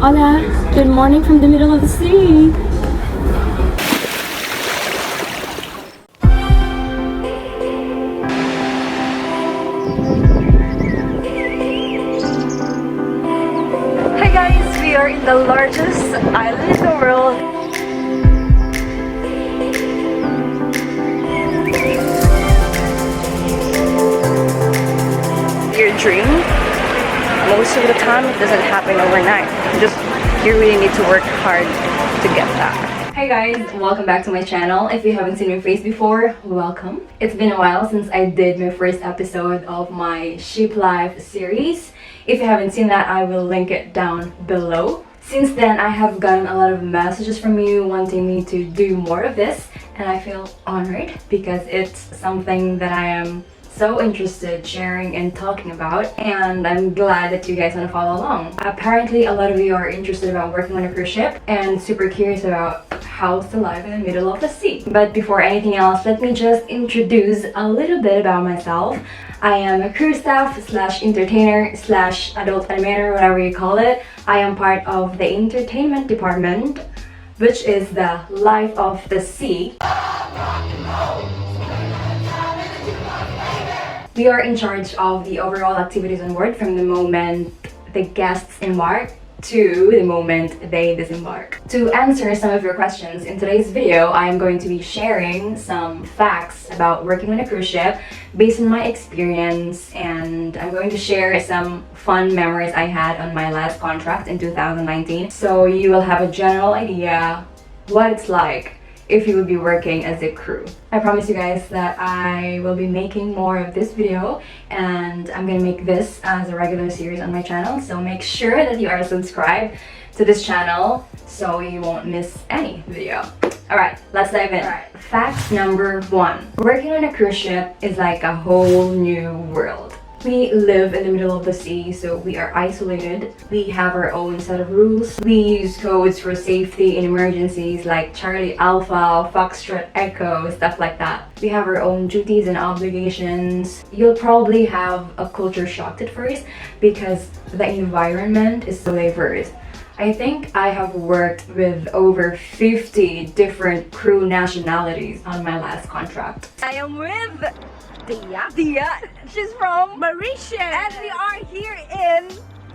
Hola, good morning from the middle of the sea. Hi guys, we are in the largest island in the world. Your dream, most of the time it doesn't happen overnight. You really need to work hard to get that. Hey guys, welcome back to my channel. If you haven't seen my face before, welcome. It's been a while since I did my first episode of my Ship Life series. If you haven't seen that, I will link it down below. Since then, I have gotten a lot of messages from you wanting me to do more of this, and I feel honored because it's something that I am so interested sharing and talking about, and I'm glad that you guys want to follow along. Apparently, a lot of you are interested about working on a cruise ship and super curious about how's the life in the middle of the sea. But before anything else, let me just introduce a little bit about myself. I am a crew staff slash entertainer slash adult animator, whatever you call it. I am part of the entertainment department, which is the life of the sea. We are in charge of the overall activities on board from the moment the guests embark to the moment they disembark. To answer some of your questions in today's video, I am going to be sharing some facts about working on a cruise ship based on my experience, and I'm going to share some fun memories I had on my last contract in 2019, so you will have a general idea what it's like if you would be working as a crew. I promise you guys that I will be making more of this video, and I'm gonna make this as a regular series on my channel, so make sure that you are subscribed to this channel so you won't miss any video. Alright, let's dive in. Fact number 1. Working on a cruise ship is like a whole new world. We live in the middle of the sea, so we are isolated. We have our own set of rules. We use codes for safety in emergencies like Charlie Alpha, Foxtrot Echo, stuff like that. We have our own duties and obligations. You'll probably have a culture shock at first because the environment is so diverse. I think I have worked with over 50 different crew nationalities on my last contract. I am with Dia. She's from Mauritius, and we are here in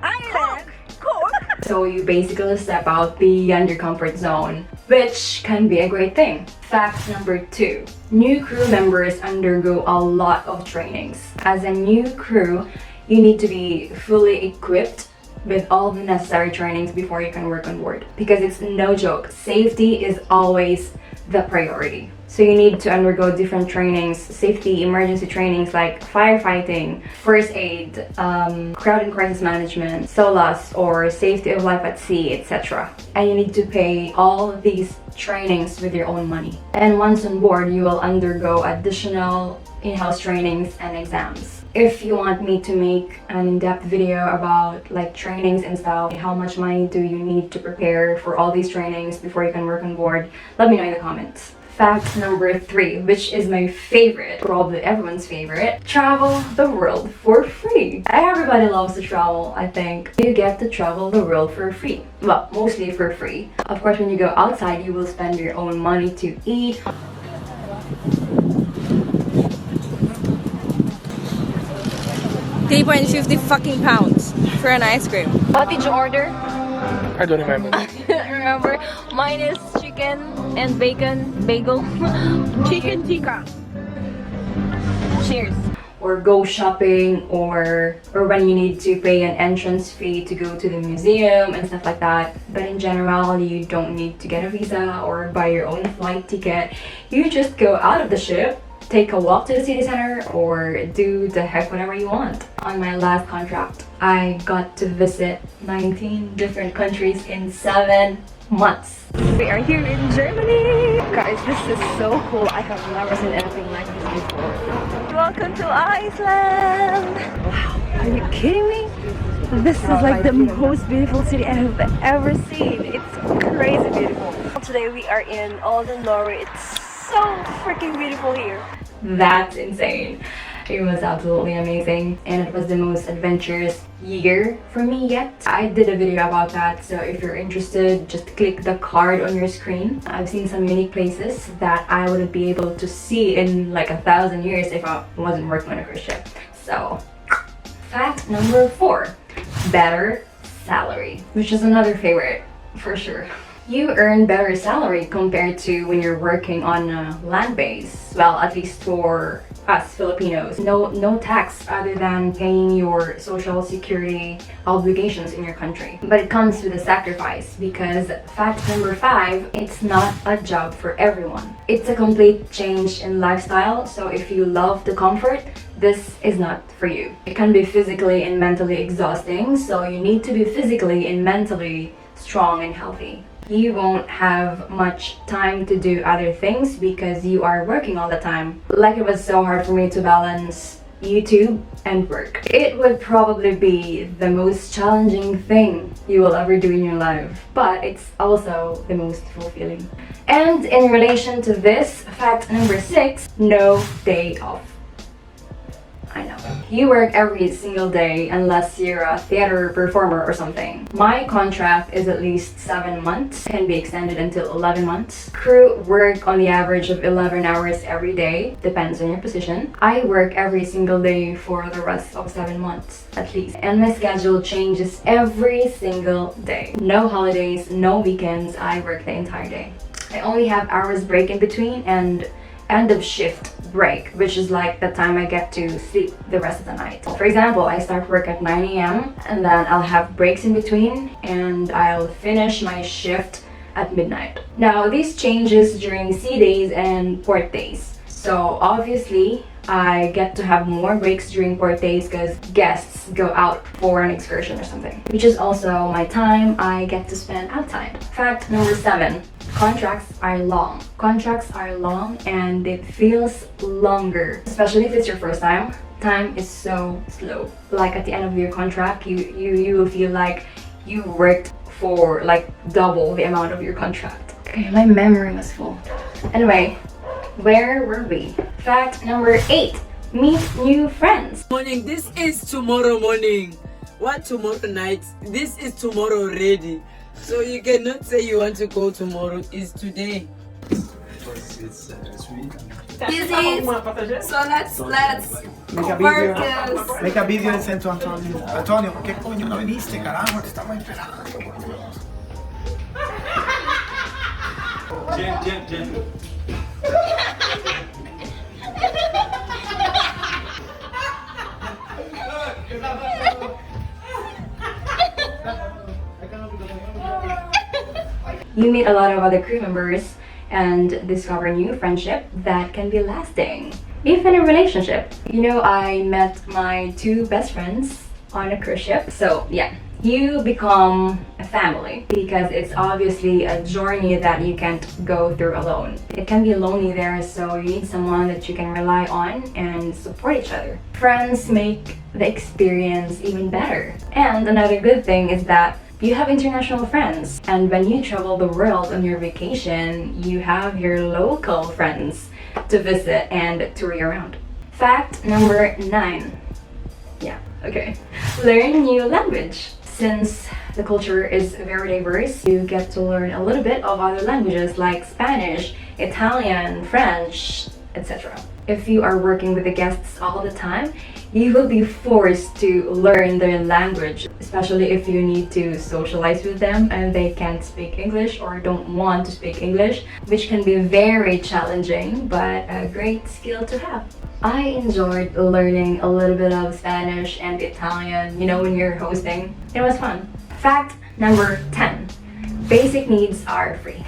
Ireland. Cool. So you basically step out beyond your comfort zone, which can be a great thing. Fact number 2. New crew members undergo a lot of trainings. As a new crew, you need to be fully equipped with all the necessary trainings before you can work on board, because it's no joke. Safety is always the priority. So you need to undergo different trainings, safety, emergency trainings like firefighting, first aid, crowd and crisis management, SOLAS or safety of life at sea, etc. And you need to pay all of these trainings with your own money. And once on board, you will undergo additional in-house trainings and exams. If you want me to make an in-depth video about like trainings and stuff, how much money do you need to prepare for all these trainings before you can work on board, let me know in the comments. Fact number 3, which is my favorite, probably everyone's favorite: travel the world for free. Everybody loves to travel, I think. You get to travel the world for free. Well, mostly for free. Of course, when you go outside, you will spend your own money to eat. £3.50 fucking pounds for an ice cream. What did you order? I don't remember. Remember? Mine is chicken and bacon bagel. Chicken tikka. Cheers. Or go shopping, or when you need to pay an entrance fee to go to the museum and stuff like that. But in general, you don't need to get a visa or buy your own flight ticket. You just go out of the ship, take a walk to the city center, or do the heck whatever you want. On my last contract, I got to visit 19 different countries in 7 months. We are here in Germany. Guys, this is so cool. I have never seen anything like this before. Welcome to Iceland. Wow, are you kidding me? This is like the most beautiful city I have ever seen. It's crazy beautiful. Today we are in Olden, Norway. It's so freaking beautiful here. That's insane. It was absolutely amazing, and it was the most adventurous year for me yet. I did a video about that, so if you're interested, just click the card on your screen. I've seen some unique places that I wouldn't be able to see in like 1,000 years if I wasn't working on a cruise ship. So, fact number 4, better salary, which is another favorite for sure. You earn better salary compared to when you're working on a land base. Well, at least for us Filipinos. No tax other than paying your social security obligations in your country. But it comes with a sacrifice, because fact number 5, it's not a job for everyone. It's a complete change in lifestyle, so if you love the comfort, this is not for you. It can be physically and mentally exhausting, so you need to be physically and mentally strong and healthy. You won't have much time to do other things because you are working all the time. Like, it was so hard for me to balance YouTube and work. It would probably be the most challenging thing you will ever do in your life, but it's also the most fulfilling. And in relation to this, fact number 6, no day off. I know. You work every single day unless you're a theater performer or something. My contract is at least 7 months, can be extended until 11 months. Crew work on the average of 11 hours every day, depends on your position. I work every single day for the rest of 7 months, at least. And my schedule changes every single day. No holidays, no weekends, I work the entire day. I only have hours break in between and end of shift break, which is like the time I get to sleep the rest of the night. For example, I start work at 9 a.m. and then I'll have breaks in between and I'll finish my shift at midnight. Now, this changes during sea days and port days. So obviously, I get to have more breaks during port days because guests go out for an excursion or something, which is also my time I get to spend outside. Fact number 7. Contracts are long. Contracts are long and it feels longer, especially if it's your first time. Time is so slow. Like, at the end of your contract, you will feel like you worked for like double the amount of your contract. Okay, my memory was full. Anyway, where were we? Fact number 8. Meet new friends. Morning, this is tomorrow morning. What tomorrow night? This is tomorrow already. So you cannot say you want to go tomorrow. It's today. It's sweet. So let's Make a convert video. this. Make a video and send to Antonio. Antonio, ¿qué coño no viniste, carajo? Te estamos esperando. Jen. You meet a lot of other crew members and discover new friendship that can be lasting, if in a relationship. You know, I met my 2 best friends on a cruise ship, so yeah, you become a family because it's obviously a journey that you can't go through alone. It can be lonely there, so you need someone that you can rely on and support each other. Friends make the experience even better. And another good thing is that you have international friends, and when you travel the world on your vacation, you have your local friends to visit and tour you around. Fact number 9. Yeah, okay. Learn new language. Since the culture is very diverse, you get to learn a little bit of other languages like Spanish, Italian, French, etc. If you are working with the guests all the time, you will be forced to learn their language, especially if you need to socialize with them and they can't speak English or don't want to speak English, which can be very challenging, but a great skill to have. I enjoyed learning a little bit of Spanish and Italian, you know, when you're hosting. It was fun. Fact number 10. Basic needs are free.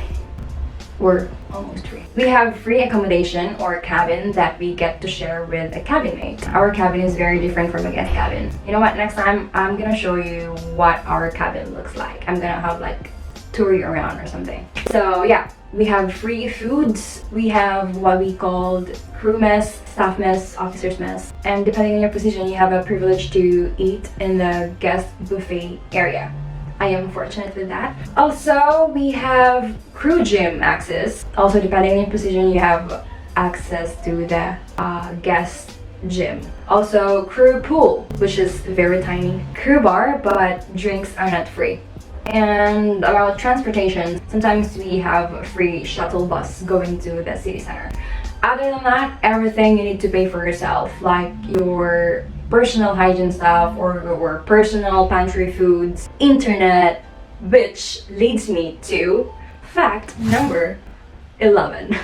We're almost free. We have free accommodation or cabin that we get to share with a cabin mate. Our cabin is very different from a guest cabin. You know what, next time I'm gonna show you what our cabin looks like. I'm gonna have like tour you around or something. So yeah, we have free foods. We have what we called crew mess, staff mess, officers mess. And depending on your position, you have a privilege to eat in the guest buffet area. I am fortunate with that. Also, we have crew gym access. Also, depending on your position, you have access to the guest gym. Also, crew pool, which is very tiny. Crew bar, but drinks are not free. And about transportation, sometimes we have a free shuttle bus going to the city center. Other than that, everything you need to pay for yourself, like your personal hygiene stuff or your personal pantry foods, internet, which leads me to fact number 11.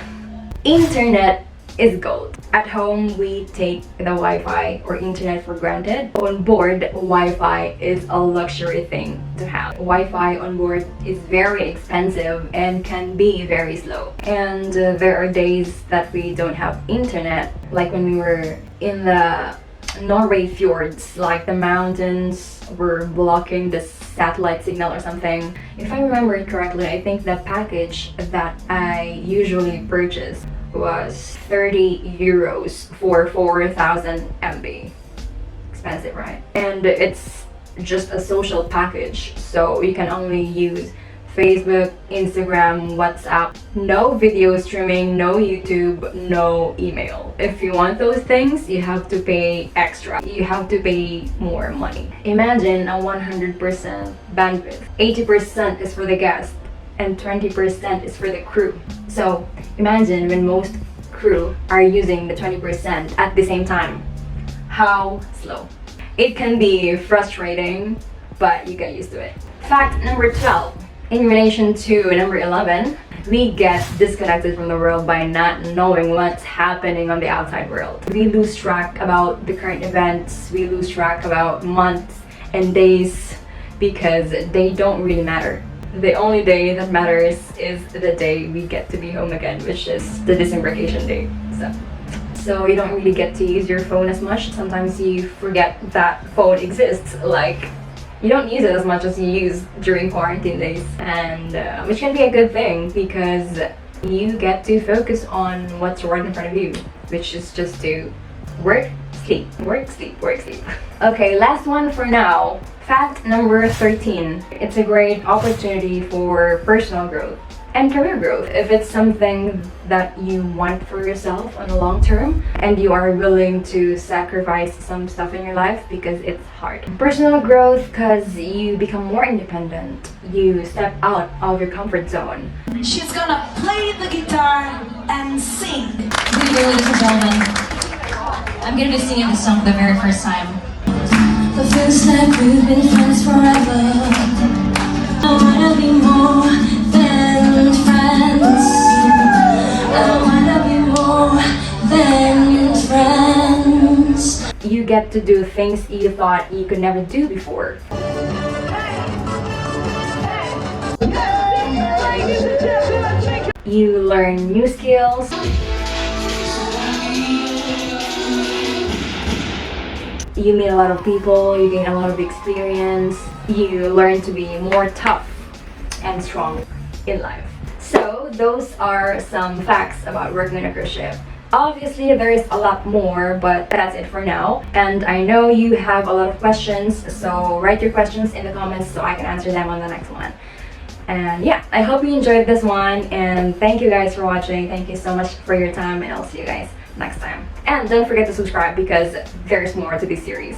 Internet is gold. At home, we take the Wi-Fi or internet for granted. On board, Wi-Fi is a luxury thing to have. Wi-Fi on board is very expensive and can be very slow. And there are days that we don't have internet, like when we were in the Norway fjords, like the mountains were blocking the satellite signal or something. If I remember it correctly, I think the package that I usually purchase was 30 euros for 4,000 MB. Expensive, right? And it's just a social package, so you can only use Facebook, Instagram, WhatsApp. No video streaming, no YouTube, no email. If you want those things, you have to pay extra. You have to pay more money. Imagine a 100% bandwidth. 80% is for the guest and 20% is for the crew. So imagine when most crew are using the 20% at the same time. How slow. It can be frustrating, but you get used to it. Fact number 12. In relation to number 11, we get disconnected from the world by not knowing what's happening on the outside world. We lose track about the current events, we lose track about months and days because they don't really matter. The only day that matters is the day we get to be home again, which is the disembarkation day. So you don't really get to use your phone as much. Sometimes you forget that phone exists, like you don't use it as much as you use during quarantine days, and which can be a good thing because you get to focus on what's right in front of you, which is just to work, sleep, work, sleep, work, sleep. Okay, last one for now. Fact number 13. It's a great opportunity for personal growth and career growth if it's something that you want for yourself on the long term and you are willing to sacrifice some stuff in your life because it's hard. Personal growth because you become more independent. You step out of your comfort zone. She's gonna play the guitar and sing. Ladies and gentlemen, I'm gonna be singing this song for the very first time. It feels like we've been friends forever. I wanna be more than friends. I wanna be more than friends. You get to do things you thought you could never do before. You learn new skills. You meet a lot of people, you gain a lot of experience, you learn to be more tough and strong in life. So those are some facts about working on a cruise ship. Obviously there is a lot more, but that's it for now. And I know you have a lot of questions, so write your questions in the comments so I can answer them on the next one. And yeah, I hope you enjoyed this one, and thank you guys for watching. Thank you so much for your time, and I'll see you guys next time. And don't forget to subscribe because there's more to this series.